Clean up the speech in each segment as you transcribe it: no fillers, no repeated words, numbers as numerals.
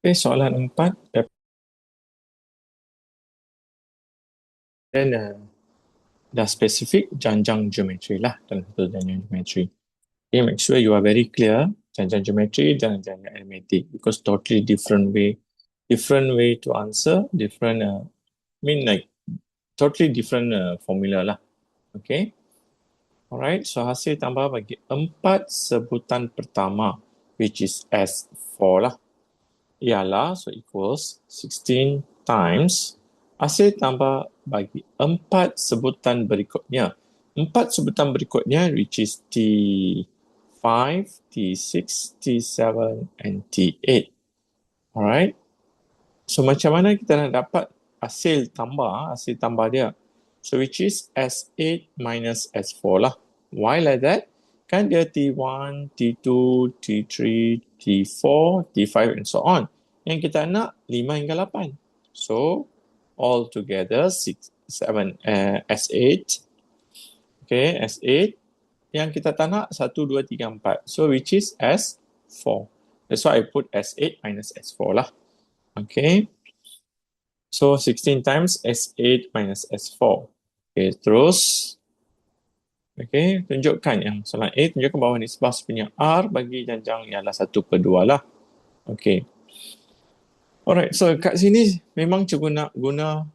Okay, soalan 4. Dan dah spesifik janjang geometri lah dalam satu janjang geometri. Okay, make sure you are very clear janjang geometri dan janjang arithmetic because totally different way to answer, different, totally different formula lah. Okay, alright. So hasil tambah bagi 4 sebutan pertama, which is S4 lah, ialah so equals 16 times hasil tambah bagi 4 sebutan berikutnya. 4 sebutan berikutnya which is T5, T6, T7 and T8. Alright. So macam mana kita nak dapat hasil tambah dia? So which is S8 minus S4 lah. Why like that? Kan dia T1, T2, T3, T4, T5 and so on. Yang kita nak 5 hingga 8. So all together S8. Okay, S8. Yang kita tak nak 1, 2, 3, 4. So which is S4. That's why I put S8 minus S4 lah. Okay. So 16 times S8 minus S4. Okay, terus. Okay, tunjukkan yang soalan A, tunjukkan bahawa nisbah sepunya R bagi janjang ialah 1/2 lah. Okay. Alright, so kat sini memang cikgu nak guna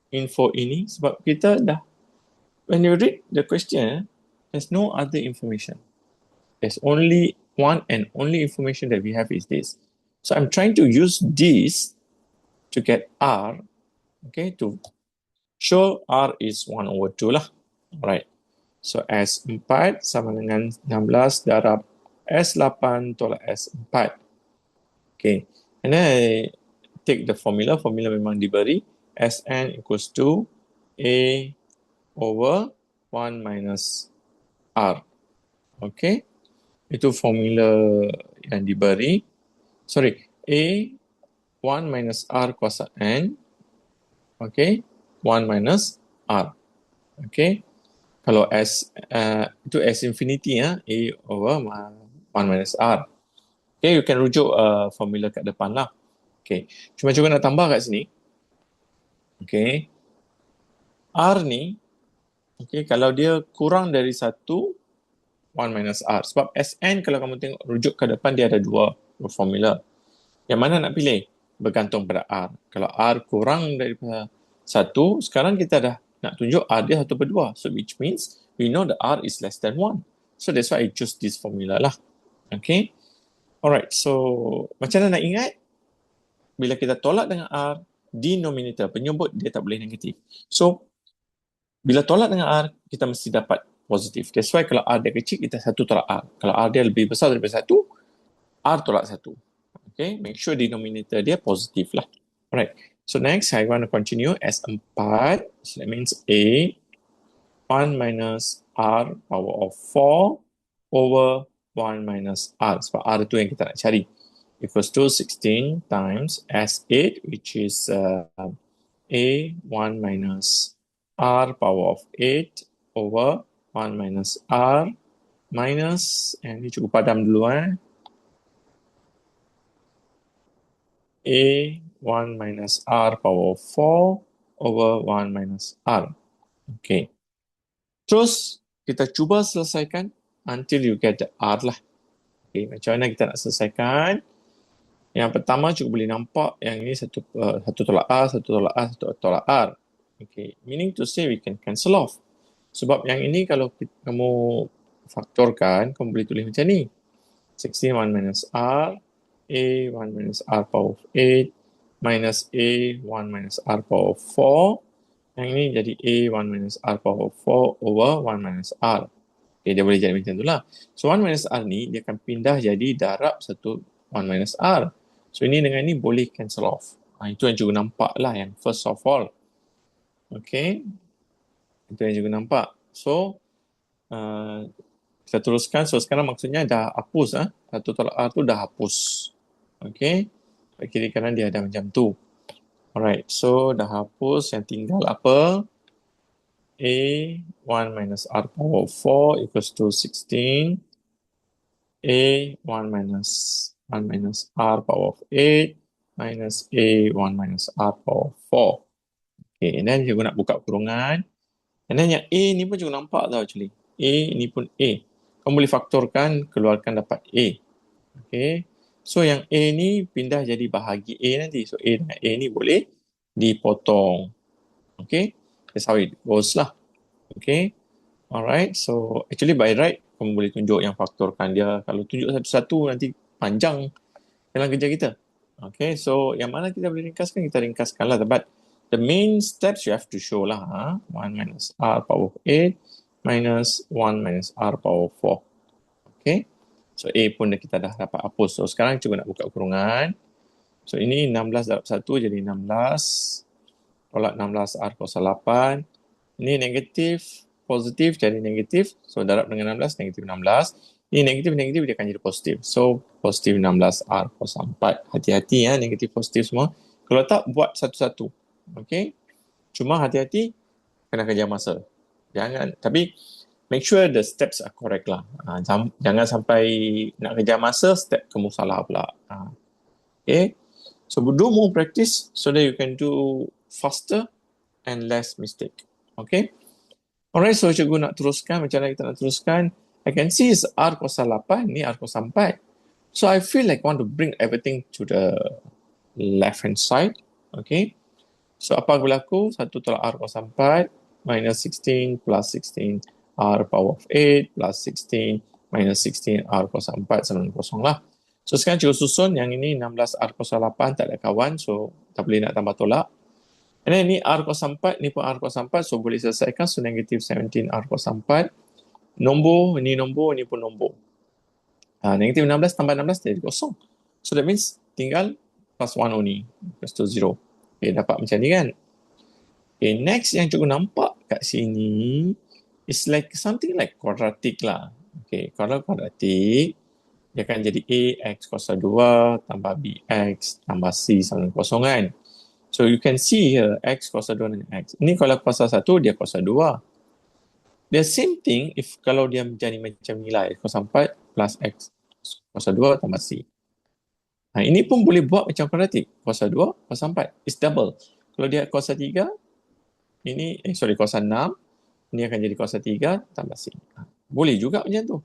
info ini sebab kita dah, when you read the question, there's no other information. There's only one and only information that we have is this. So I'm trying to use this to get R, okay, to show R is 1/2 lah. Alright. So S4 sama dengan 16 darab S8 tolak S4. Okay. And then I take the formula. Formula memang diberi. Sn equals to A over 1 minus R. Okay. Itu formula yang diberi. Sorry. A 1 minus R kuasa N. Okay. 1 minus R. Okay. Kalau S, itu S infinity ya, A over 1 minus R. Okay, you can rujuk formula kat depan lah. Okay, cuma nak tambah kat sini. Okay, R ni, okay, kalau dia kurang dari 1, 1 minus R. Sebab Sn kalau kamu tengok rujuk ke depan dia ada dua formula. Yang mana nak pilih? Bergantung pada R. Kalau R kurang daripada 1, sekarang kita dah nak tunjuk R dia 1/2. So which means we know the R is less than 1. So that's why I choose this formula lah. Okay. Alright, so macam mana nak ingat? Bila kita tolak dengan R, denominator, penyebut dia tak boleh negatif. So, bila tolak dengan R, kita mesti dapat positif. That's why kalau R dia kecil, kita 1 tolak R. Kalau R dia lebih besar daripada 1, R tolak 1. Okay, make sure denominator dia positif lah. Alright, so next I want to continue S4. So that means A 1 minus R power of 4 over 1 minus R. Sebab R itu yang kita nak cari. Equals to 16 times S8, which is A 1 minus R power of 8 over 1 minus R minus, and ini cukup padam dulu A 1 minus R power of 4 over 1 minus R. Okay. Terus kita cuba selesaikan until you get the R lah. Okay, macam mana kita nak selesaikan? Yang pertama cukup boleh nampak yang ini satu tolak R, satu tolak R, satu tolak R. Okay, meaning to say we can cancel off. Sebab yang ini kalau kamu faktorkan, kamu boleh tulis macam ni. 16 1 minus R, A 1 minus R power of 8, minus A 1 minus R power of 4. Yang ini jadi A 1 minus R power of 4 over 1 minus R. Okay, dia boleh jadi macam tu lah. So 1 minus R ni, dia akan pindah jadi darab 1 minus R. So ini dengan ini boleh cancel off. Itu yang juga nampak lah yang first of all. Okay. Itu yang juga nampak. So, kita teruskan. So sekarang maksudnya dah hapus. Satu tolak R tu dah hapus. Okay. Kiri kanan dia ada macam tu. Alright. So dah hapus. Yang tinggal apa? A 1 minus R power 4 equals to 16. A 1 minus 1 minus R power of 8 minus A 1 minus R power of 4. Okay, and then cikgu nak buka kurungan. And then yang A ni pun cikgu nampak tau actually. A ni pun A. Kamu boleh faktorkan, keluarkan dapat A. Okay. So yang A ni pindah jadi bahagi A nanti. So A dengan A ni boleh dipotong. Okay. That's how it goes lah. Okay. Alright. So actually by right, kamu boleh tunjuk yang faktorkan dia. Kalau tunjuk satu-satu nanti panjang dalam kerja kita. Okay. So yang mana kita boleh ringkaskan, kita ringkaskan lah. But the main steps you have to show lah. 1 minus R power of 8 minus 1 minus R power of 4. Okay. So A pun kita dah dapat hapus. So sekarang cuba nak buka kurungan. So ini 16 darab 1 jadi 16. Tolak 16 R kuasa 8. Ini negatif, positif jadi negatif. So darab dengan 16, negatif 16. Ini negatif dia akan jadi positif. So positif 16 R kuasa 4. Hati-hati ya negatif positif semua. Kalau tak buat satu-satu. Okay. Cuma hati-hati kena kerja masa. Jangan, tapi make sure the steps are correct lah. Jangan sampai nak kejar masa, step kamu salah pula. Okay. So do more practice so that you can do faster and less mistake. Okay. Alright, so cikgu nak teruskan. Macam mana kita nak teruskan? I can see is R kuasa 8, ni R kuasa 4. So I feel like I want to bring everything to the left hand side. Okay. So apa berlaku? 1 tolak R kuasa 4 minus 16 plus 16 R power of 8 plus 16 minus 16 R kuasa 4 sama dengan kosong lah. So sekarang cikgu susun yang ini 16 R kuasa 8 tak ada kawan. So tak boleh nak tambah tolak. And then ini R kuasa 4, ni pun R kuasa 4. So boleh selesaikan. So negatif 17 R kuasa 4. Nombor, ni pun nombor. Negatif 16 tambah 16 jadi kosong. So that means tinggal plus 1 only. Equals to 0. Okay, dapat macam ni kan. Okay, next yang cikgu nampak kat sini it's like something like quadratic lah. Okay, kalau quadratic, dia akan jadi AX kuasa 2 tambah BX tambah C sama dengan kosong kan. So you can see here, X kuasa 2 dengan X. Ini kalau kuasa 1, dia kuasa 2. The same thing if kalau dia jadi macam nilai kuasa 4 plus X kuasa 2 tambah C. Ini pun boleh buat macam quadratic. Kuasa 2, kuasa 4. It's double. Kalau dia kuasa 3, ini, kuasa 6, ini akan jadi kuasa 3 tambah C. Boleh juga macam tu.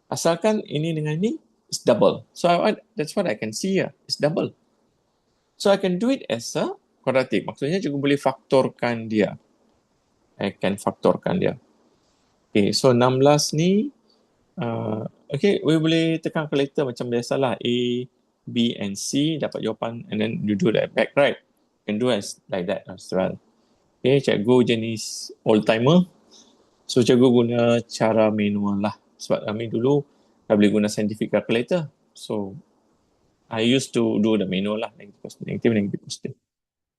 Asalkan ini dengan ini, it's double. So that's what I can see here. It's double. So I can do it as a quadratic. Maksudnya cikgu boleh faktorkan dia. I can faktorkan dia. Okay, so 16 ni, okay, we boleh tekan calculator macam biasalah. A, B and C dapat jawapan and then you do that back, right? You can do as like that as well. Okay, cikgu jenis old timer. So cikgu guna cara manual lah. Sebab kami dulu dah boleh guna scientific calculator. So I used to do the manual lah. Negative, positive.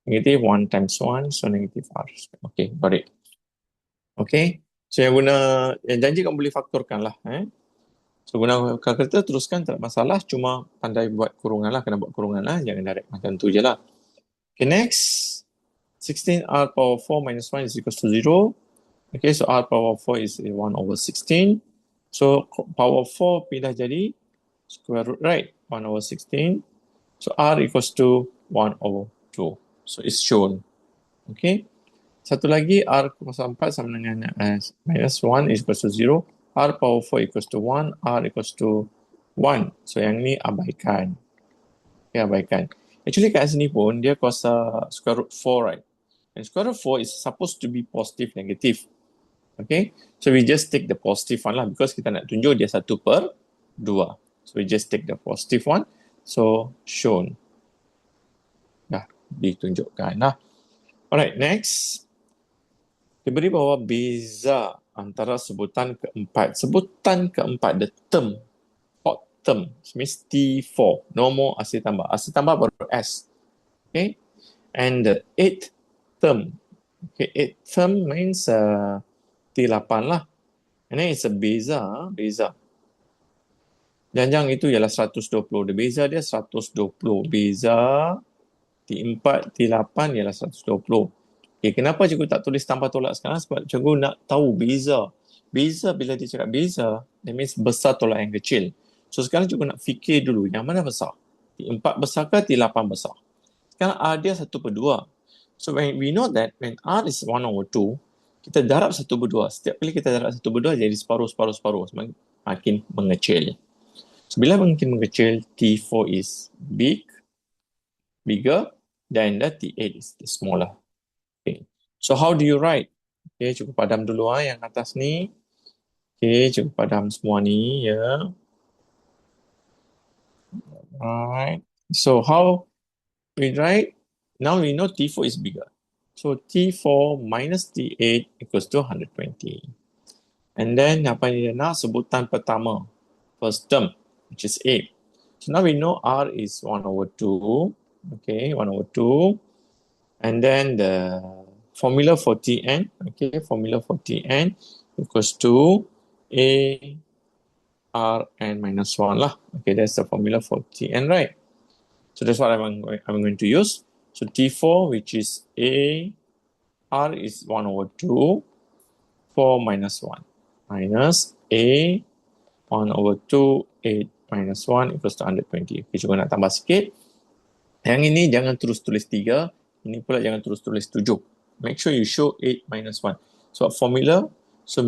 Negative 1 times 1, so negative R. Okay, got it. Okay, so yang janji kamu boleh faktorkan lah. So guna calculator teruskan, tak ada masalah. Cuma pandai buat kurungan lah, kena buat kurungan lah. Jangan direct macam tu je lah. Okay, next. 16R power 4 minus 1 is equals to 0. Okay, so R power 4 is 1 over 16. So power 4 pindah jadi square root, right? 1 over 16. So R equals to 1 over 2. So it's shown. Okay. Satu lagi, R kuasa 4 sama dengan minus 1 is equals to 0. R power 4 equals to 1. R equals to 1. So yang ni abaikan. Okay, abaikan. Actually kat sini pun, dia kuasa square root 4, right? And square root 4 is supposed to be positive, negative. Okay. So we just take the positive one lah because kita nak tunjuk dia 1/2. So we just take the positive one. So shown. Dah ditunjukkan lah. Alright, next. Diberi bahawa beza antara sebutan keempat. Sebutan keempat, the term, odd term, means T4. No more asli tambah. Asli tambah baru S. Okay. And the eighth term. Okay, eighth term means T8 lah. And then it's a beza. Janjang itu ialah 120. The beza dia 120. Beza T4, T8 ialah 120. Okay, kenapa cikgu tak tulis tambah tolak sekarang? Sebab cikgu nak tahu beza. Beza bila dia cakap beza, that means besar tolak yang kecil. So sekarang cuba nak fikir dulu, yang mana besar? T4 besar ke T8 besar? Sekarang R dia 1/2. So when we know that when R is 1/2, kita darab 1/2. Setiap kali kita darab 1/2 jadi separuh. Makin mengecil. So bila makin mengecil, T4 is bigger than the T8 is the smaller. Okay. So how do you write? Okay, cuba padam dulu yang atas ni. Okay, cuba padam semua ni ya. Alright. So how we write? Now we know T4 is bigger. So T4 minus T8 equals to 120. And then apa yang dia nak? Sebutan pertama. First term, which is 8. So now we know R is 1/2. Okay, 1/2. And then the formula for Tn, okay, formula for Tn equals to A Rn minus 1 lah. Okay, that's the formula for Tn, right? So that's what I'm going to use. So T4, which is A, R is 1/2, 4 minus 1. Minus A, 1/2, 8 minus 1 equals to 120. Okay, cuba nak tambah sikit. Yang ini jangan terus tulis 3. Ini pula jangan terus tulis 7. Make sure you show 8 minus 1. So formula, so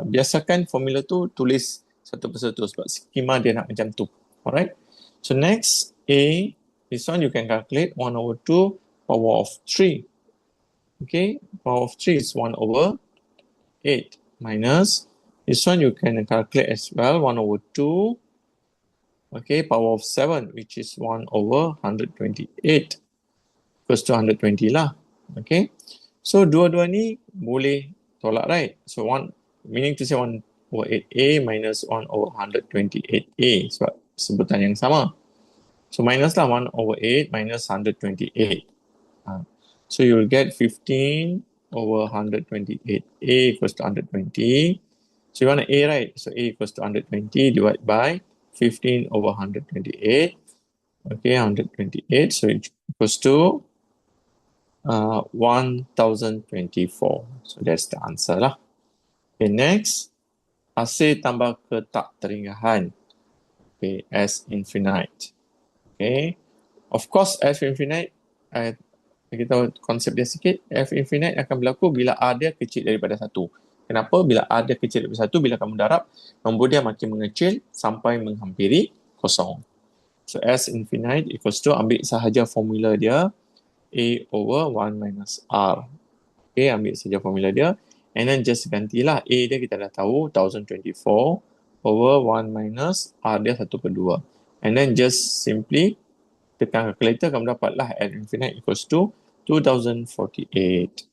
biasakan formula tu tulis satu persatu sebab skema dia nak macam tu. Alright. So next, A, this one you can calculate 1/2 power of 3. Okay, power of 3 is 1/8 minus, this one you can calculate as well, 1/2. Okay, power of 7, which is 1/128. Equals to 120 lah. Okay, so dua-dua ni boleh tolak, right? So meaning to say 1/8A minus 1/128A, sebab sebutan yang sama. So minus lah 1/8 minus 128. So you will get 15/128A equals to 120. So you want A, right? So A equals to 120 divided by 15/128. Okay, 128. So it equals to 1024. So that's the answer lah. Okay, next. Hasil tambah ke tak teringgahan. Okay, S infinite. Okay. Of course, F infinite, kita konsep dia sikit. F infinite akan berlaku bila R dia kecil daripada 1. Kenapa? Bila R dia kecil daripada 1, bila kamu darab, nombor dia makin mengecil sampai menghampiri kosong. So S infinite equals to, ambil sahaja formula dia, A over 1 minus R. Okay, ambil saja formula dia. And then just gantilah A dia, kita dah tahu 1024 over 1 minus R dia 1/2. And then just simply tekan calculator, kamu dapatlah L infinite equals to 2048.